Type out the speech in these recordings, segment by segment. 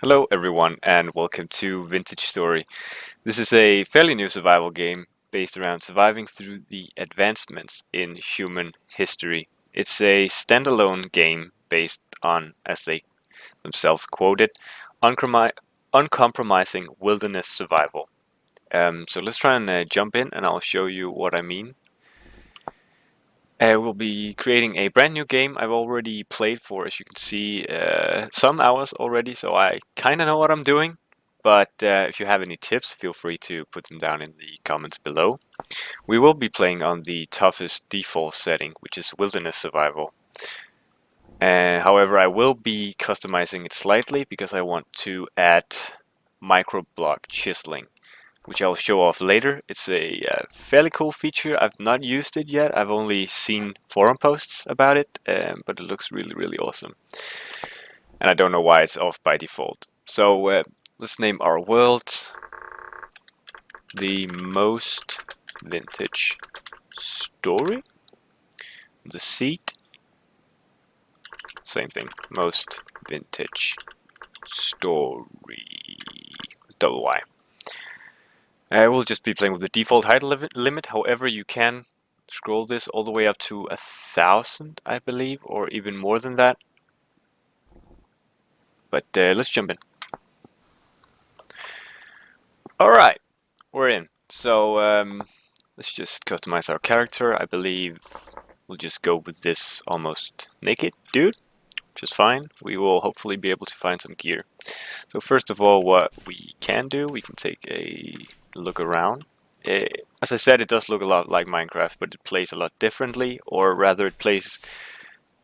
Hello everyone and welcome to Vintage Story. This is a fairly new survival game based around surviving through the advancements in human history. It's a standalone game based on, as they themselves quote it, uncompromising wilderness survival. So let's try and jump in and I'll show you what I mean. We'll be creating a brand new game. I've already played for, as you can see, some hours already, so I kind of know what I'm doing. But if you have any tips, feel free to put them down in the comments below. We will be playing on the toughest default setting, which is Wilderness Survival. However, I will be customizing it slightly because I want to add microblock chiseling, which I'll show off later. It's a fairly cool feature. I've not used it yet. I've only seen forum posts about it, but it looks really, really awesome. And I don't know why it's off by default. So let's name our world the most vintage story. The seat, same thing, most vintage story, double Y. We'll just be playing with the default height limit. However, you can scroll this all the way up to 1,000, I believe, or even more than that. But let's jump in. Alright, we're in. So let's just customize our character. I believe we'll just go with this almost naked dude, which is fine. We will hopefully be able to find some gear. So first of all, what we can do, we can take a look around. As I said, it does look a lot like Minecraft, but it plays a lot differently, or rather it plays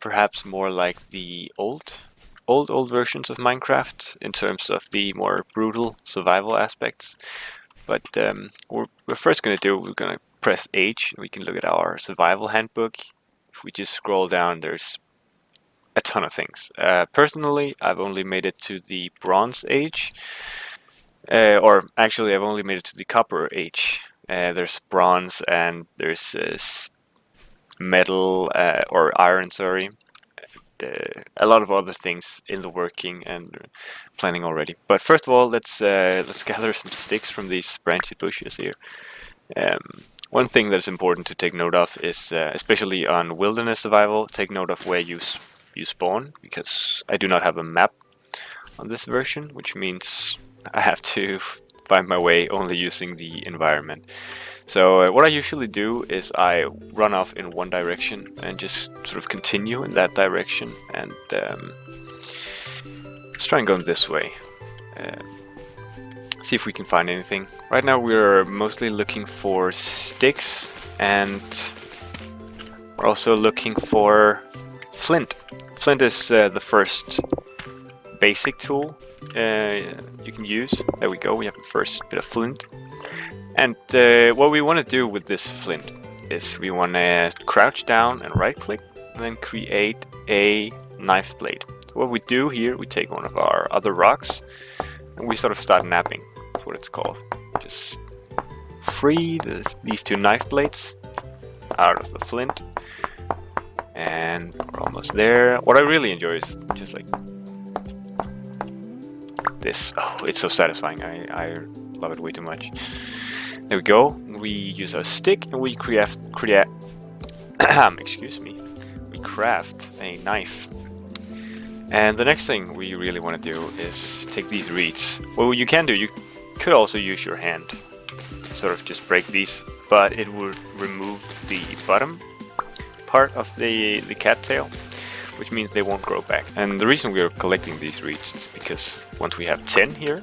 perhaps more like the old versions of Minecraft in terms of the more brutal survival aspects. But what we're first going to do, we're going to press H, and we can look at our survival handbook. If we just scroll down, there's a ton of things. Personally, I've only made it to the Bronze Age, or actually I've only made it to the Copper Age. There's bronze and there's metal or iron, sorry. A lot of other things in the working and planning already. But first of all, let's gather some sticks from these branchy bushes here. One thing that's important to take note of is, especially on wilderness survival, take note of where you spawn, because I do not have a map on this version, which means I have to find my way only using the environment. So what I usually do is I run off in one direction and just sort of continue in that direction, and let's try and go this way. See if we can find anything. Right now we're mostly looking for sticks, and we're also looking for flint. Flint is the first basic tool you can use. There we go, we have the first bit of flint. And what we want to do with this flint is we want to crouch down and right click and then create a knife blade. So what we do here, we take one of our other rocks and we sort of start napping. That's what it's called. Just free these two knife blades out of the flint. And we're almost there. What I really enjoy is just like this. Oh, it's so satisfying. I love it way too much. There we go. We use our stick and we excuse me. We craft a knife. And the next thing we really want to do is take these reeds. Well, you can do, you could also use your hand. Sort of just break these, but it would remove the bottom part of the cattail, which means they won't grow back. And the reason we are collecting these reeds is because once we have 10 here,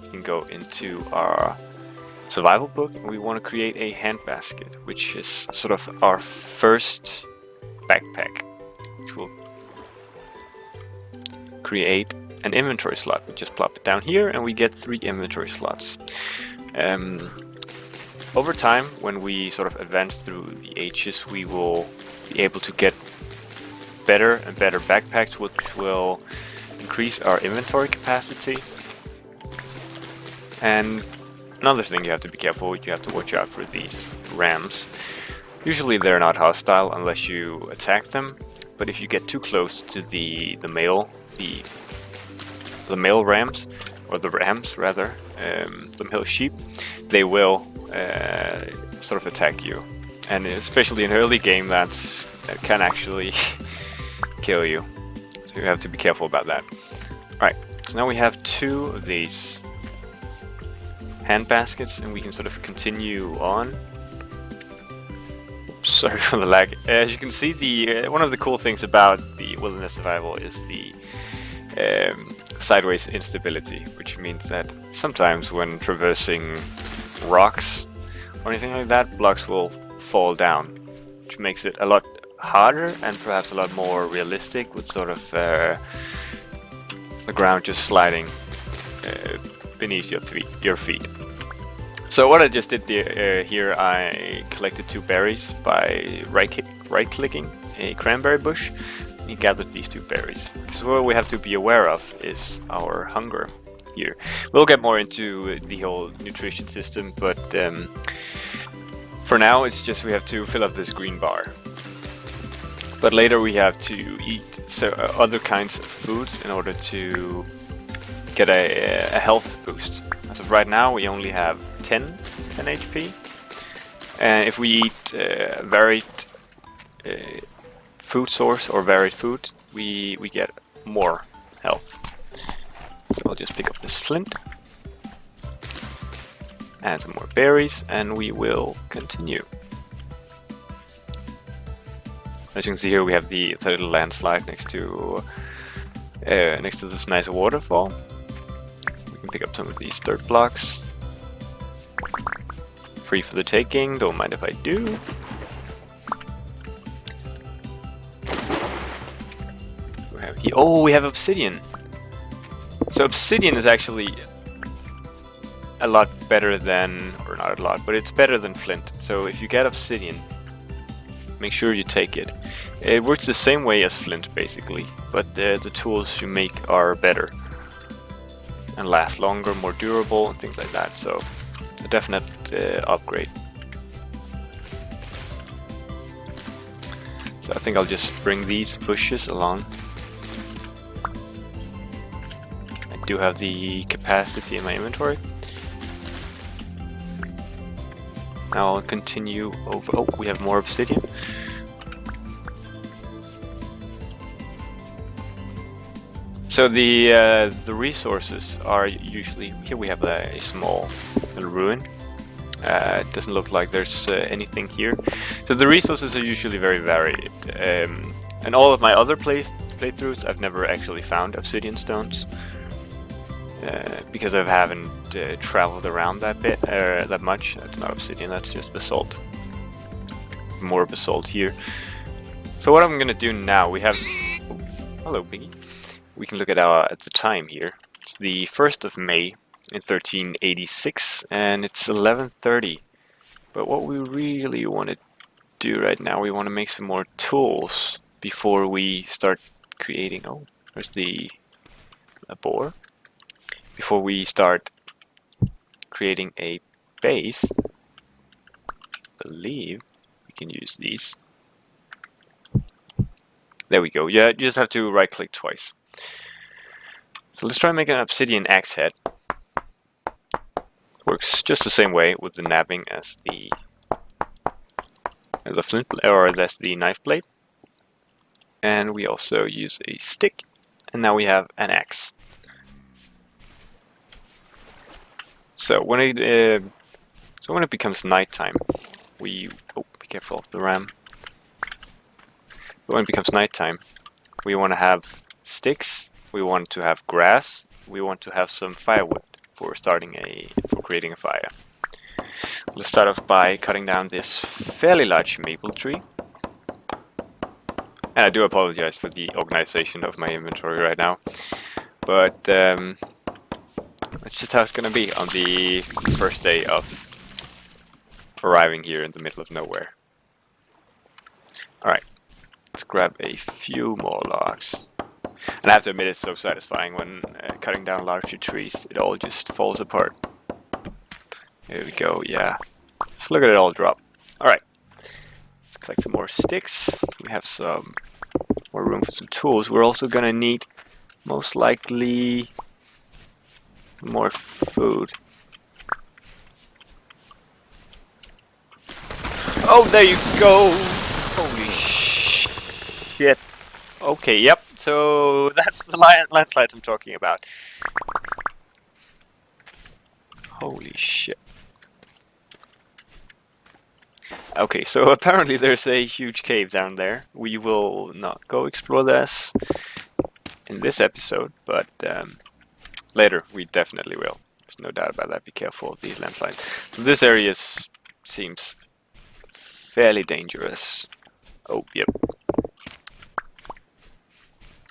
we can go into our survival book and we want to create a hand basket, which is sort of our first backpack, which will create an inventory slot. We just plop it down here and we get 3 inventory slots. Over time, when we sort of advance through the ages, we will be able to get better and better backpacks, which will increase our inventory capacity. And another thing you have to be careful, you have to watch out for these rams. Usually they're not hostile unless you attack them, but if you get too close to the male, the the male rams, or the rams rather, the male sheep, they will sort of attack you, and especially in early game, that can actually kill you. So you have to be careful about that. Alright, so now we have 2 of these hand baskets, and we can sort of continue on. Oops, sorry for the lag. As you can see, the one of the cool things about the wilderness survival is the sideways instability, which means that sometimes when traversing rocks or anything like that, blocks will fall down, which makes it a lot harder and perhaps a lot more realistic, with sort of the ground just sliding beneath your feet. So what I just did here, I collected 2 berries by right-clicking a cranberry bush. We gathered these 2 berries. So what we have to be aware of is our hunger here. We'll get more into the whole nutrition system, but for now it's just we have to fill up this green bar. But later we have to eat other kinds of foods in order to get a health boost. As of right now, we only have 10 HP, and if we eat varied food source or varied food, we get more health. So I'll just pick up this flint and some more berries, and we will continue. As you can see here, we have the little landslide next to this nice waterfall. We can pick up some of these dirt blocks. Free for the taking, don't mind if I do. We have obsidian. So obsidian is actually a lot better than, or not a lot, but it's better than flint. So if you get obsidian, make sure you take it. It works the same way as flint basically, but the tools you make are better and last longer, more durable, and things like that. So a definite upgrade. So I think I'll just bring these bushes along. I do have the capacity in my inventory. Now I'll continue over. Oh, we have more obsidian. So the resources are usually here. We have a small little ruin. It doesn't look like there's anything here. So the resources are usually very varied. And all of my other playthroughs, I've never actually found obsidian stones because I haven't traveled around that much. That's not obsidian. That's just basalt. More basalt here. So what I'm gonna do now, we have. Oh, hello, Piggy. We can look at the time here. It's the 1st of May in 1386, and it's 11:30. But what we really want to do right now, we want to make some more tools before we start creating. Oh, there's a boar. Before we start creating a base, I believe we can use these. There we go. Yeah, you just have to right-click twice. So let's try and make an obsidian axe head. Works just the same way with the nabbing as the flint, or that's the knife blade. And we also use a stick, and now we have an axe. So when it becomes nighttime, be careful of the ram. But when it becomes nighttime, we want to have sticks. We want to have grass. We want to have some firewood for creating a fire. Let's start off by cutting down this fairly large maple tree. And I do apologize for the organization of my inventory right now, but that's just how it's gonna be on the first day of arriving here in the middle of nowhere. Alright, let's grab a few more logs. And I have to admit, it's so satisfying when cutting down larger trees, it all just falls apart. Here we go, yeah. Just look at it all drop. Alright, let's collect some more sticks. We have some more room for some tools. We're also gonna need, most likely, more food. Oh, there you go! Holy shit. Okay, yep. So that's the landslides I'm talking about. Holy shit. Okay, so apparently there's a huge cave down there. We will not go explore this in this episode, but later we definitely will. There's no doubt about that. Be careful of these landslides. So this area seems fairly dangerous. Oh, yep.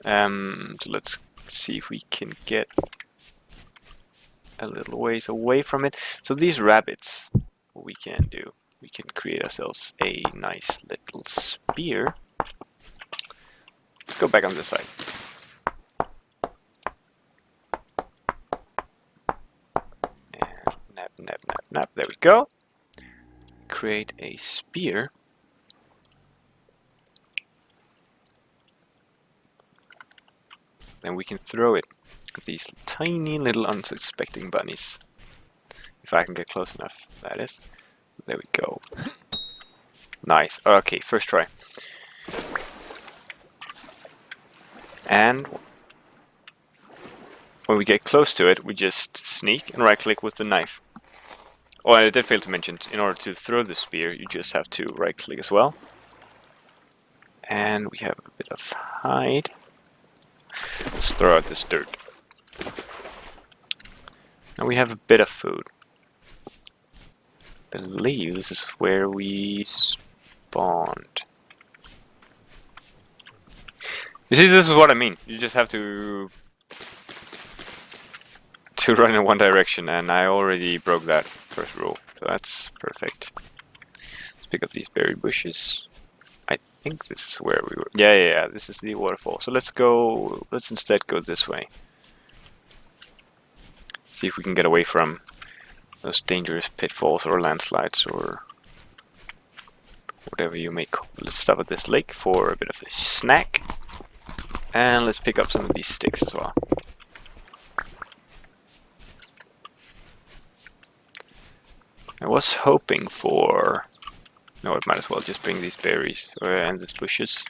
So let's see if we can get a little ways away from it. So these rabbits, what we can do, we can create ourselves a nice little spear. Let's go back on this side. And nap, nap, nap, nap. There we go. Create a spear. Then we can throw it at these tiny little unsuspecting bunnies. If I can get close enough, that is. There we go. Nice. Okay, first try. And when we get close to it, we just sneak and right click with the knife. Oh, and I did fail to mention, in order to throw the spear, you just have to right click as well. And we have a bit of hide. Let's throw out this dirt. Now we have a bit of food. I believe this is where we spawned. You see, this is what I mean. You just have to run in one direction, and I already broke that first rule, so that's perfect. Let's pick up these berry bushes. I think this is where we were. Yeah, this is the waterfall. So let's go. Let's instead go this way. See if we can get away from those dangerous pitfalls or landslides or whatever you may call it. Let's stop at this lake for a bit of a snack, and let's pick up some of these sticks as well. I was hoping for... No, I might as well just bring these berries and these bushes.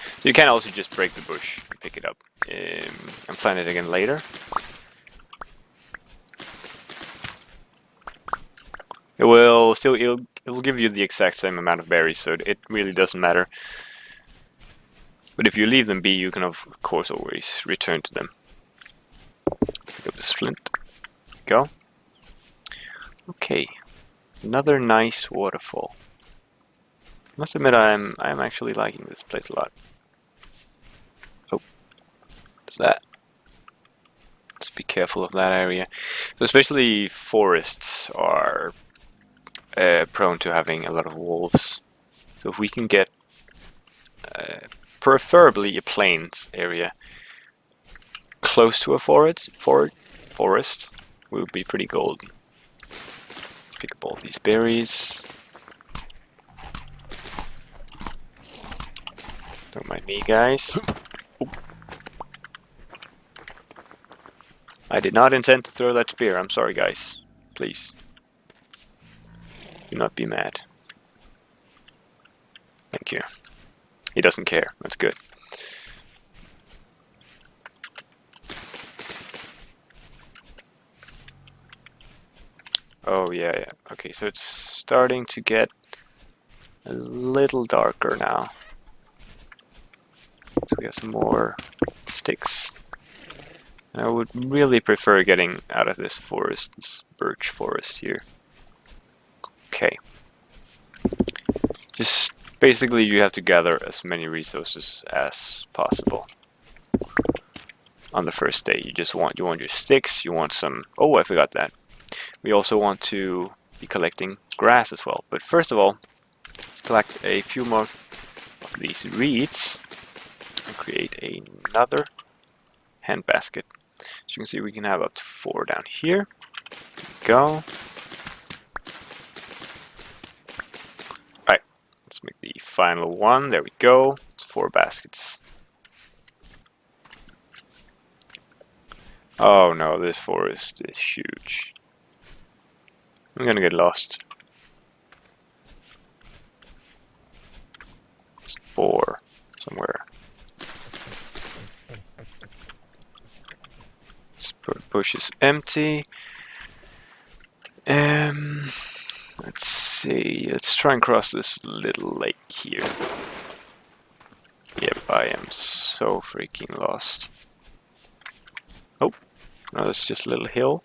So you can also just break the bush and pick it up and plant it again later. It will still it will give you the exact same amount of berries, so it really doesn't matter. But if you leave them be, you can of course always return to them. Pick up this flint. Go. Okay, another nice waterfall. Must admit, I'm actually liking this place a lot. Oh, what's that? Let's be careful of that area. So especially forests are prone to having a lot of wolves. So if we can get preferably a plains area close to a forest, would be pretty golden. Pick up all these berries. Don't mind me, guys. Oop. I did not intend to throw that spear. I'm sorry, guys. Please. Do not be mad. Thank you. He doesn't care. That's good. Oh, yeah. Okay, so it's starting to get a little darker now. So we have some more sticks. And I would really prefer getting out of this forest, this birch forest here. Okay. Just basically you have to gather as many resources as possible. On the first day, you want your sticks, you want some... Oh, I forgot that. We also want to be collecting grass as well. But first of all, let's collect a few more of these reeds and create another hand basket. As you can see, we can have up to 4 down here. Go. Alright, let's make the final one. There we go. It's 4 baskets. Oh no, this forest is huge. I'm gonna get lost. Spore somewhere. This bush is empty. Let's see. Let's try and cross this little lake here. Yep, I am so freaking lost. Oh, no, that's just a little hill.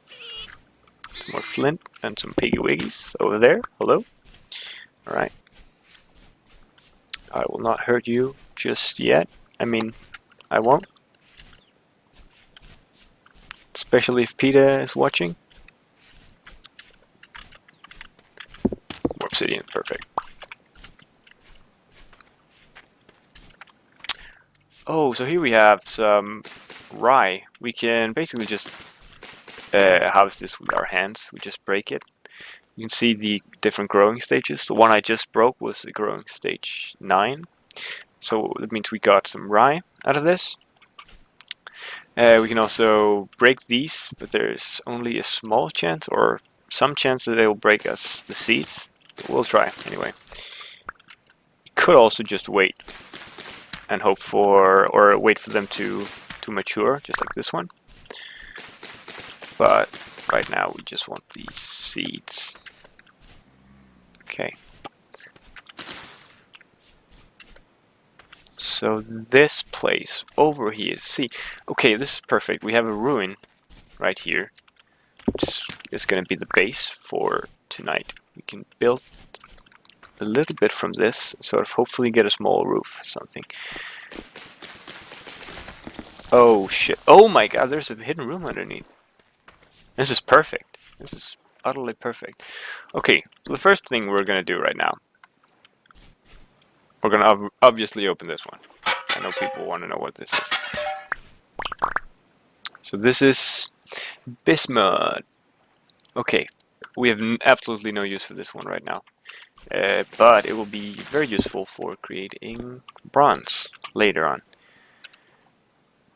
Some more flint and some piggy wiggies over there. Hello. Alright. I will not hurt you just yet. I mean, I won't. Especially if PETA is watching. More obsidian, perfect. Oh, so here we have some rye. We can basically just harvest this with our hands. We just break it. You can see the different growing stages. The one I just broke was growing stage 9. So that means we got some rye out of this. We can also break these, but there's only a small chance or some chance that they will break us the seeds. But we'll try anyway. You could also just wait and hope for, or wait for them to mature, just like this one. But right now we just want these seeds. Okay. So this place over here, see, okay, this is perfect. We have a ruin right here, which is going to be the base for tonight. We can build a little bit from this, sort of hopefully get a small roof, something. Oh shit, oh my god, there's a hidden room underneath. This is perfect. This is utterly perfect. Okay, so the first thing we're going to do right now, we're going to obviously open this one. I know people want to know what this is. So this is bismuth. Okay, we have absolutely no use for this one right now. But it will be very useful for creating bronze later on.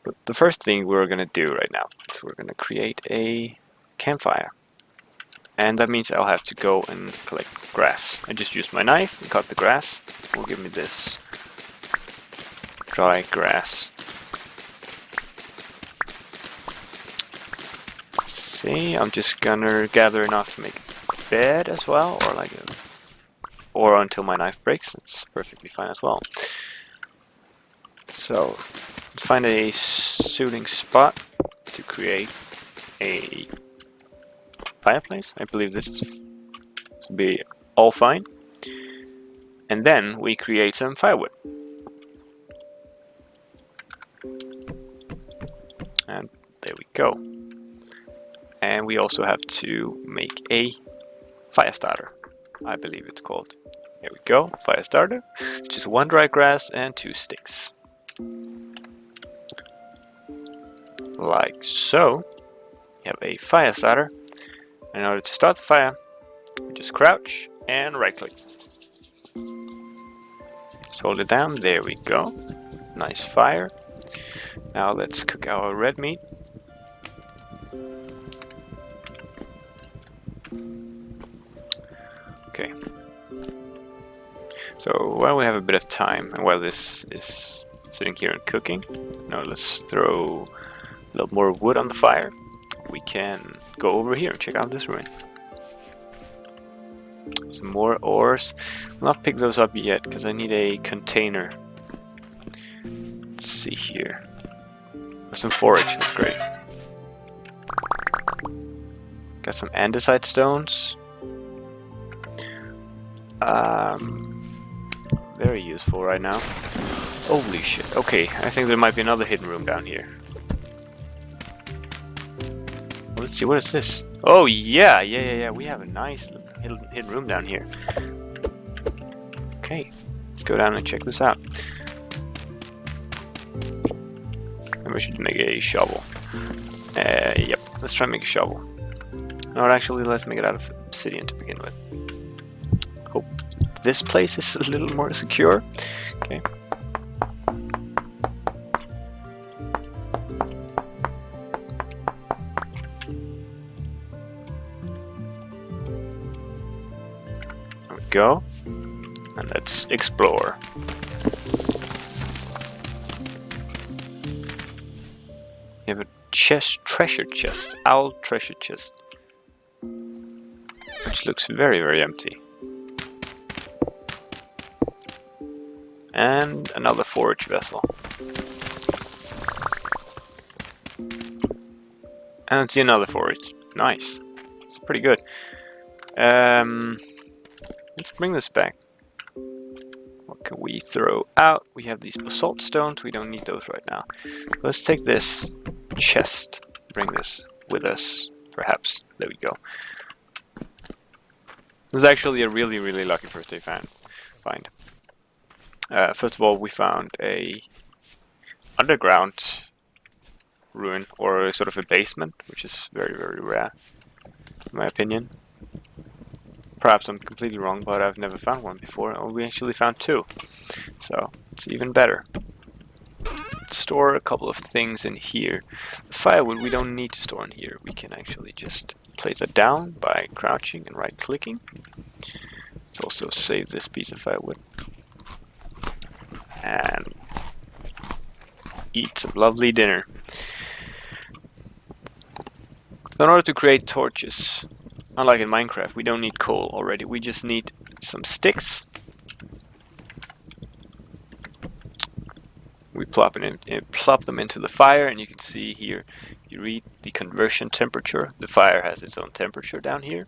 But the first thing we're going to do right now is we're going to create a campfire. And that means I'll have to go and collect grass. I just used my knife and cut the grass. It will give me this dry grass. See, I'm just gonna gather enough to make a bed as well, or like a, or until my knife breaks. It's perfectly fine as well. So let's find a suiting spot to create a fireplace. I believe this will be all fine. And then we create some firewood. And there we go. And we also have to make a fire starter. I believe it's called. There we go, fire starter. Just 1 dry grass and 2 sticks. Like so. We have a fire starter. In order to start the fire, we just crouch and right click. Just hold it down, there we go. Nice fire. Now let's cook our red meat. Okay. So while we have a bit of time, and while this is sitting here and cooking, now let's throw a little more wood on the fire. We can go over here and check out this ruin. Some more ores. I'll not pick those up yet because I need a container. Let's see here. Some forage, that's great. Got some andesite stones. Very useful right now. Holy shit. Okay, I think there might be another hidden room down here. Let's see, what is this? Oh yeah, we have a nice hidden room down here. Okay, let's go down and check this out. Maybe I should make a shovel. Yep, let's try and make a shovel. No, actually, let's make it out of obsidian to begin with. Hope this place is a little more secure. Okay. go. And let's explore. We have a treasure chest, owl treasure chest, which looks very, very empty. And another forage vessel. And I see another forage. Nice. It's pretty good. Let's bring this back. What can we throw out? We have these basalt stones. We don't need those right now. Let's take this chest. Bring this with us, perhaps. There we go. This is actually a really, really lucky first day find. First of all, we found a underground ruin, or sort of a basement, which is very, very rare, in my opinion. Perhaps I'm completely wrong, but I've never found one before. Oh, we actually found two, so it's even better. Let's store a couple of things in here. The firewood we don't need to store in here. We can actually just place it down by crouching and right-clicking. Let's also save this piece of firewood. And eat some lovely dinner. In order to create torches, unlike in Minecraft, we don't need coal already. We just need some sticks. We plop them into the fire, and you can see here, you read the conversion temperature. The fire has its own temperature down here.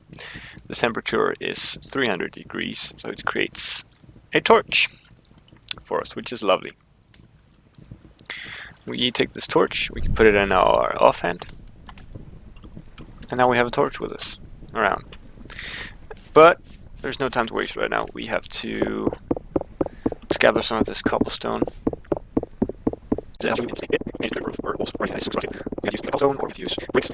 The temperature is 300 degrees, so it creates a torch for us, which is lovely. We take this torch, we can put it in our offhand, and now we have a torch with us around. But there's no time to waste right now. We have to gather some of this cobblestone. We have to use cobblestone, or we have to use bricks.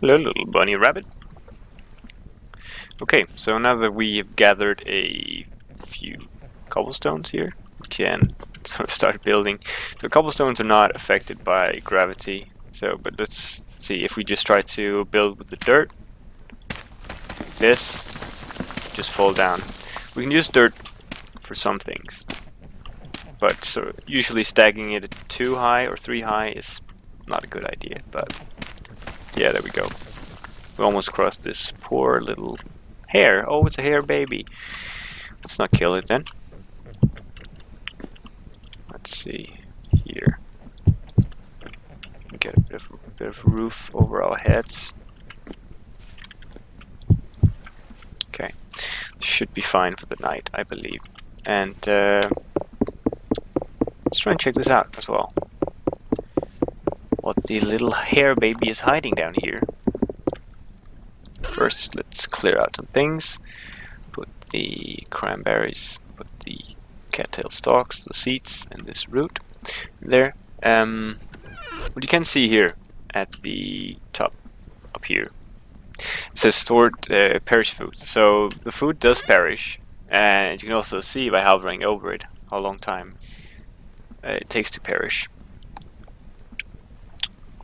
Hello, little bunny rabbit. Okay, so now that we've gathered a few cobblestones here, we can sort of start building. So cobblestones are not affected by gravity. So, but let's see if we just try to build with the dirt. This just fall down. We can use dirt for some things, but so usually stacking it too high or 3 high is not a good idea. But yeah, there we go. We almost crossed this poor little hare. Oh, it's a hare baby. Let's not kill it then. Let's see here. Get a bit of roof over our heads. Okay, should be fine for the night, I believe. And let's try and check this out as well. What the little hare baby is hiding down here. First, let's clear out some things. Put the cranberries, put the cattail stalks, the seeds, and this root there. What you can see here at the top, up here, it says stored perish food. So the food does perish, and you can also see by hovering over it how long time it takes to perish.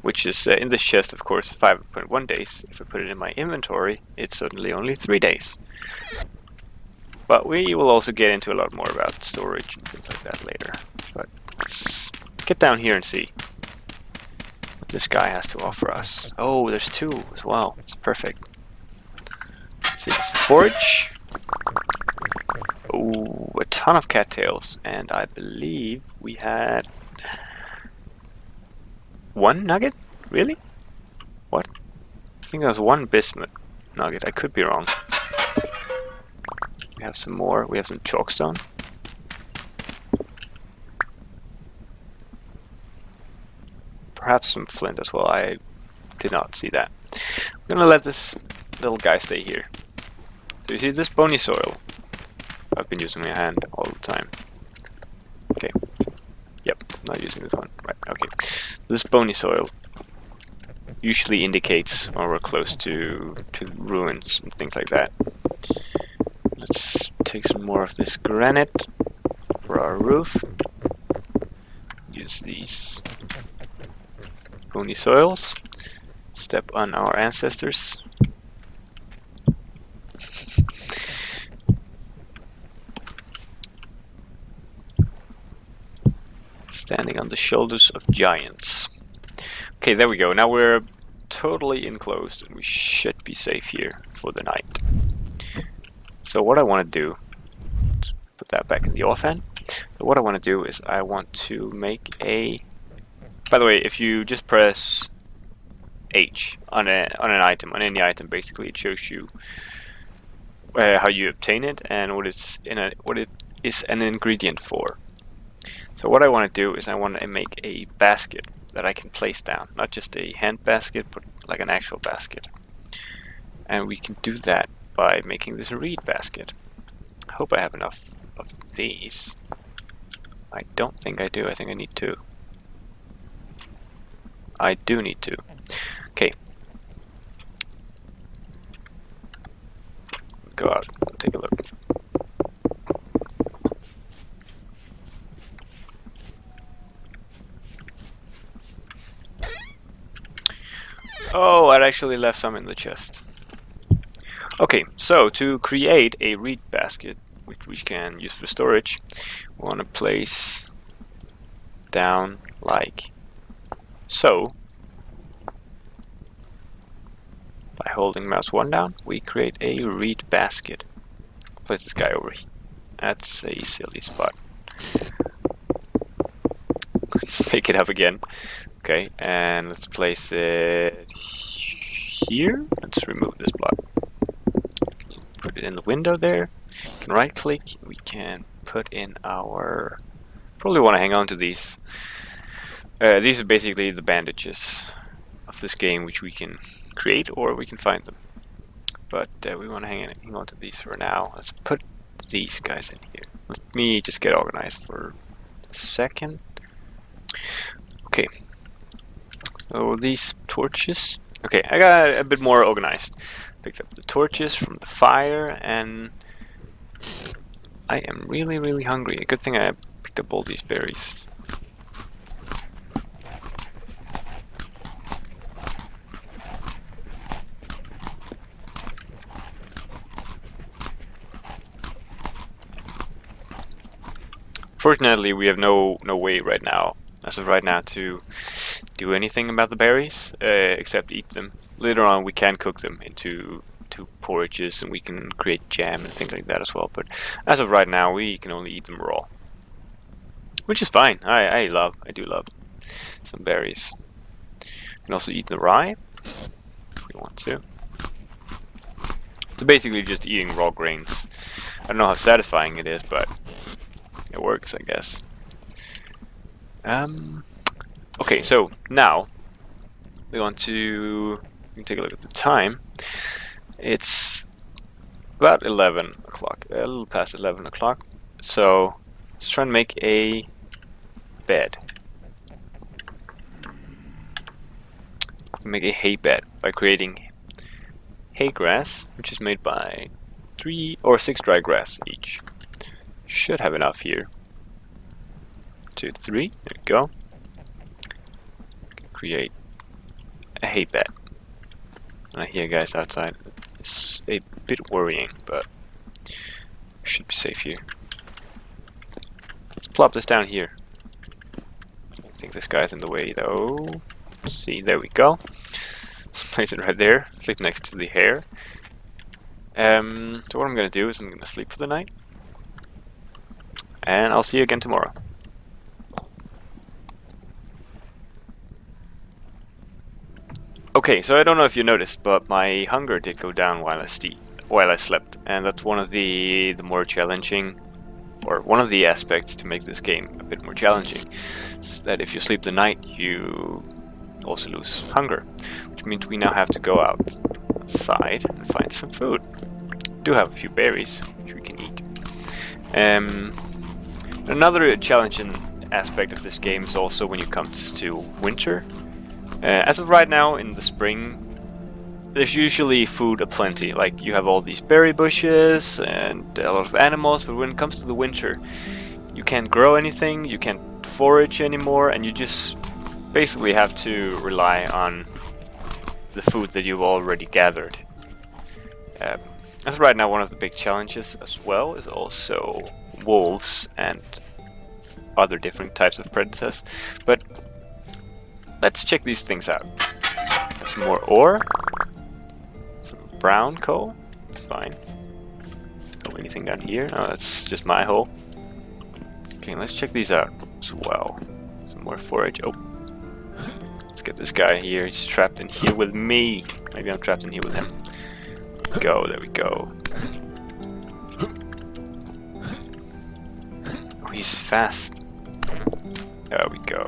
Which is in this chest, of course, 5.1 days. If I put it in my inventory, it's certainly only 3 days. But we will also get into a lot more about storage and things like that later. But let's get down here and see what this guy has to offer us. Oh, there's 2 as well. It's perfect. Let's see, this is forage. Oh, a ton of cattails, and I believe we had 1 nugget? Really? What? I think there was 1 bismuth nugget. I could be wrong. We have some more. We have some chalkstone. Perhaps some flint as well. I did not see that. I'm gonna let this little guy stay here. So you see this bony soil? I've been using my hand all the time. Okay. Yep, not using this one. Right, okay. This bony soil usually indicates when we're close to ruins and things like that. Let's take some more of this granite for our roof. Use these bony soils. Step on our ancestors. Standing on the shoulders of giants. Okay, there we go. Now we're totally enclosed and we should be safe here for the night. So what I want to do, let's put that back in the offhand. So what I want to do is I want to make a... By the way, if you just press H on an item, on any item, basically it shows you how you obtain it and what it is an ingredient for. So what I want to do is I want to make a basket that I can place down, not just a hand basket, but like an actual basket. And we can do that by making this a reed basket. I hope I have enough of these. I don't think I do. I think I need 2. I do need 2. Okay. Go out and take a look. Oh, I actually left some in the chest. Okay, so to create a reed basket, which we can use for storage, we want to place down like so. By holding mouse 1 down, we create a reed basket. Place this guy over here. That's a silly spot. Let's pick it up again. Okay, and let's place it here. Let's remove this block. Put it in the window there. You can right click. We can put in our... Probably want to hang on to these. These are basically the bandages of this game, which we can create or we can find them. But we want to hang on to these for now. Let's put these guys in here. Let me just get organized for a second. Okay. So these torches. Okay, I got a bit more organized. Picked up the torches from the fire, and I am really, really hungry. A good thing I picked up all these berries. Fortunately, we have no way right now, as of right now, to do anything about the berries, except eat them. Later on, we can cook them into porridges, and we can create jam and things like that as well. But as of right now, we can only eat them raw, which is fine. I do love some berries. You can also eat the rye if you want to. So basically, just eating raw grains. I don't know how satisfying it is, but it works, I guess. Okay, so now we want to take a look at the time. It's about 11 o'clock, a little past 11 o'clock. So let's try and make a bed. Make a hay bed by creating hay grass, which is made by 3 or 6 dry grass each. Should have enough here. 2, 3. There we go. Create a hay bed. I hear guys outside. It's a bit worrying, but should be safe here. Let's plop this down here. I think this guy's in the way though. See, there we go. Let's place it right there. Sleep next to the hare. So what I'm gonna do is I'm gonna sleep for the night. And I'll see you again tomorrow. Okay, so I don't know if you noticed, but my hunger did go down while I slept, and that's one of the more challenging, or one of the aspects to make this game a bit more challenging. Is that if you sleep the night, you also lose hunger, which means we now have to go outside and find some food. We do have a few berries which we can eat. Another challenging aspect of this game is also when it comes to winter. As of right now, in the spring, there's usually food aplenty. Like, you have all these berry bushes and a lot of animals, but when it comes to the winter, you can't grow anything, you can't forage anymore, and you just basically have to rely on the food that you've already gathered. As of right now, one of the big challenges as well is also wolves and other different types of predators. But let's check these things out. Some more ore, some brown coal, that's fine. Oh, anything down here? No, that's just my hole. Okay, let's check these out as well. Some more forage. Oh, let's get this guy here. He's trapped in here with me. Maybe I'm trapped in here with him. Go, there we go. Oh, he's fast. There we go.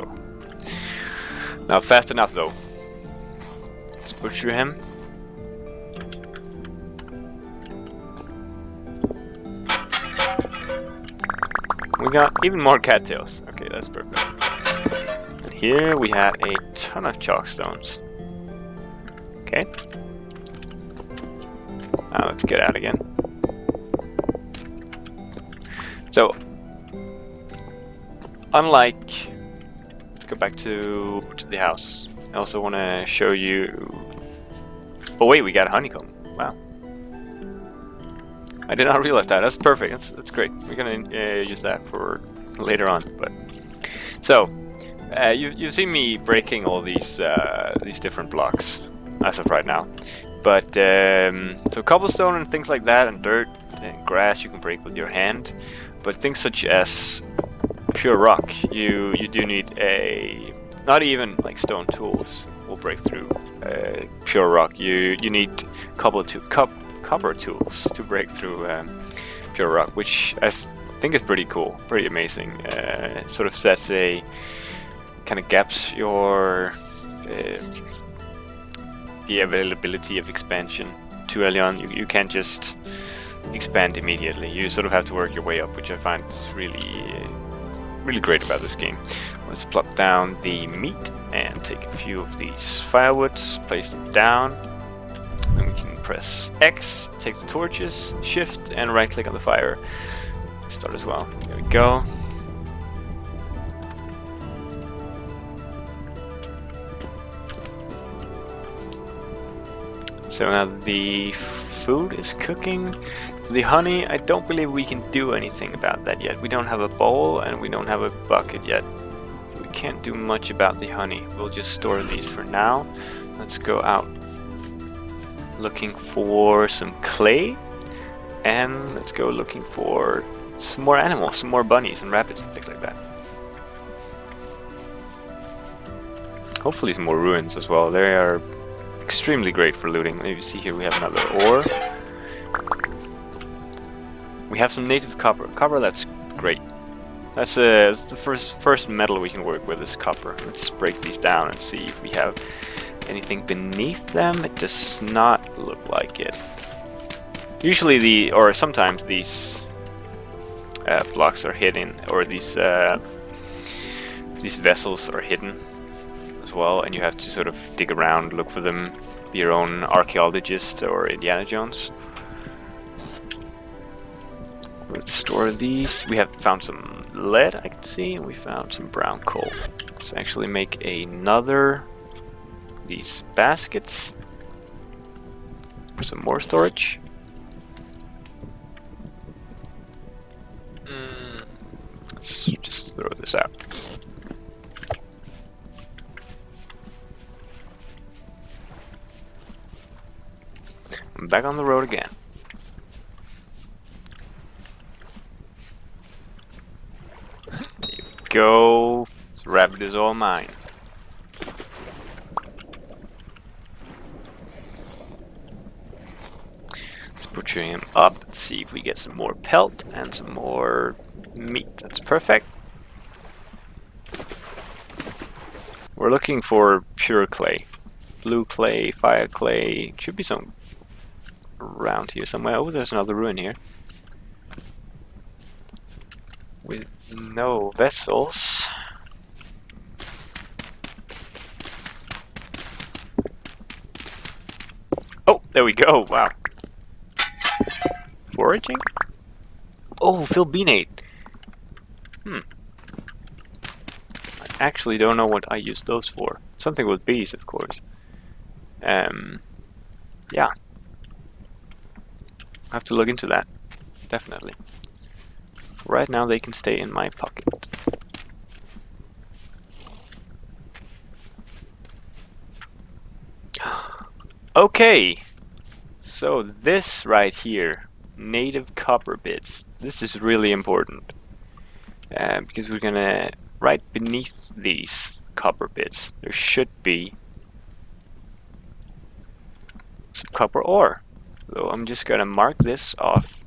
Not fast enough though. Let's butcher him. We got even more cattails. Okay, that's perfect. And here we have a ton of chalk stones. Okay. Now let's get out again. So, unlike, let's go back to the house. I also want to show you. Oh wait, we got a honeycomb. Wow. I did not realize that. That's perfect. That's great. We're gonna use that for later on. But so, you've seen me breaking all these different blocks as of right now. But so cobblestone and things like that, and dirt and grass you can break with your hand. But things such as pure rock, you do need a, not even like stone tools will break through pure rock. You need copper tools to break through pure rock, which I think is pretty cool, pretty amazing. It sort of sets a kind of gaps your the availability of expansion too early on. You can't just expand immediately. You sort of have to work your way up, which I find really great about this game. Let's plop down the meat and take a few of these firewoods, place them down. Then we can press X, take the torches, shift, and right click on the fire. Start as well. There we go. So now the food is cooking. So the honey, I don't believe we can do anything about that yet. We don't have a bowl and we don't have a bucket yet. We can't do much about the honey. We'll just store these for now. Let's go out looking for some clay. And let's go looking for some more animals, some more bunnies and rabbits and things like that. Hopefully some more ruins as well. They are extremely great for looting. Maybe see here we have another ore. We have some native copper. Copper, that's great. That's the first metal we can work with is copper. Let's break these down and see if we have anything beneath them. It does not look like it. Usually or sometimes these blocks are hidden, or these vessels are hidden as well, and you have to sort of dig around, look for them, be your own archaeologist or Indiana Jones. Let's store these. We have found some lead, I can see, and we found some brown coal. Let's actually make another these baskets for some more storage. Let's just throw this out. I'm back on the road again. There you go. This rabbit is all mine. Let's butcher him up. See if we get some more pelt and some more meat. That's perfect. We're looking for pure clay. Blue clay, fire clay. Should be some around here somewhere. Oh, there's another ruin here. With no vessels. There we go. Wow. Foraging? Oh, Philbinate. I actually don't know what I use those for. Something with bees, of course. Yeah. I have to look into that. Definitely. For right now, they can stay in my pocket. Okay. So this right here, native copper bits. This is really important. Because we're gonna, right beneath these copper bits, there should be some copper ore. So I'm just gonna mark this off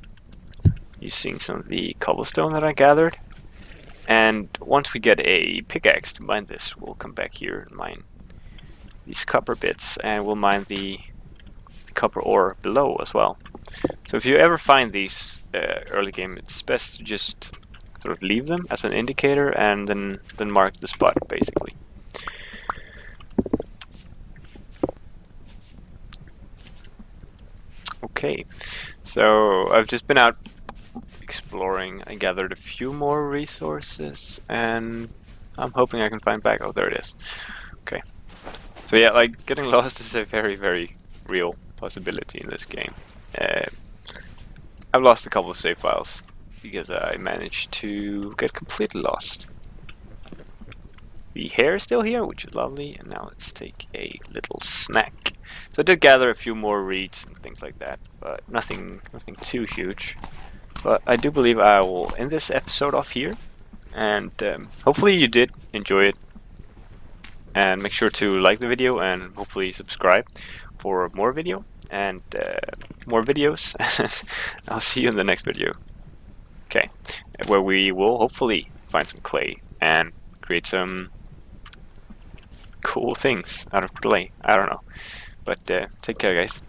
using some of the cobblestone that I gathered. And once we get a pickaxe to mine this, we'll come back here and mine these copper bits, and we'll mine the copper ore below as well. So if you ever find these early game, it's best to just sort of leave them as an indicator and then mark the spot, basically. Okay, so I've just been out exploring. I gathered a few more resources, and I'm hoping I can find back. Oh, there it is. Okay. So yeah, like, getting lost is a very, very real possibility in this game. I've lost a couple of save files because I managed to get completely lost. The hare is still here, which is lovely, and now let's take a little snack. So I did gather a few more reeds and things like that, but nothing too huge. But I do believe I will end this episode off here, and hopefully you did enjoy it. And make sure to like the video and hopefully subscribe for more video and more videos. I'll see you in the next video. Okay, where we will hopefully find some clay and create some cool things out of clay. I don't know, but take care, guys.